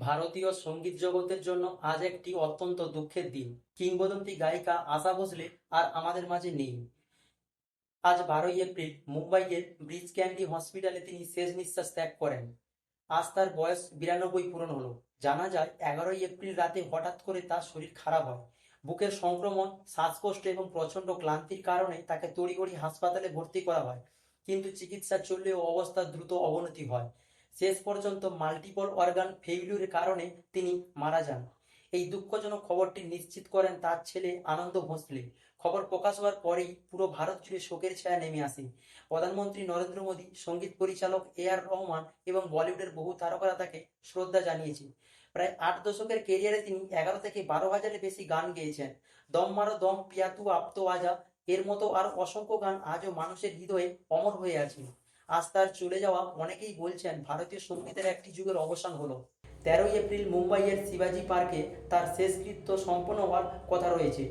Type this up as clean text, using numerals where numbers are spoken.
ভারতীয় সঙ্গীত জগতের জন্য আজ একটি অত্যন্ত দুঃখের দিন। কিংবদন্তি গায়িকা আশা ভোসলে আর আমাদের মাঝে নেই। আজ 12ই এপ্রিল মুম্বাইয়ের ব্রিজ ক্যান্ডি হসপিটালে তিনি শেষ নিঃশ্বাস ত্যাগ করেন। আজ তার বয়স 92 পূরণ হলো। জানা যায় 11ই এপ্রিল রাতে হঠাৎ করে তার শরীর খারাপ হয়। বুকের সংক্রমণ, শ্বাসকষ্ট এবং প্রচণ্ড ক্লান্তির কারণে তাকে তড়িঘড়ি হাসপাতালে ভর্তি করা হয়, কিন্তু চিকিৎসা চললেও অবস্থার দ্রুত অবনতি হয়। শেষ পর্যন্ত মাল্টিপল অর্গান ফেইলিউরের কারণে তিনি মারা যান। এই দুঃখজনক খবরটি নিশ্চিত করেন তার ছেলে আনন্দ ভোঁসলে। খবর প্রকাশ হওয়ার পরেই পুরো ভারত জুড়ে শোকের ছায়া নেমে আসে। প্রধানমন্ত্রী নরেন্দ্র মোদী, সঙ্গীত পরিচালক A R রহমান এবং বলিউডের বহু তারকারা তাকে শ্রদ্ধা জানিয়েছে। প্রায় 8 দশকের কেরিয়ারে তিনি 11 থেকে 12 হাজারের বেশি গান গেয়েছেন। দম মারো দম পিয়া তু আপ তো আজা এর মতো আরো অসংখ্য গান আজও মানুষের হৃদয়ে অমর হয়ে আছে। আজ তার চলে যাওয়া অনেকেই বলছেন ভারতীয় সঙ্গীতের একটি যুগের অবসান হলো। 13ই এপ্রিল মুম্বাইয়ের শিবাজি পার্কে তার শেষকৃত্য সম্পন্ন হওয়ার কথা রয়েছে।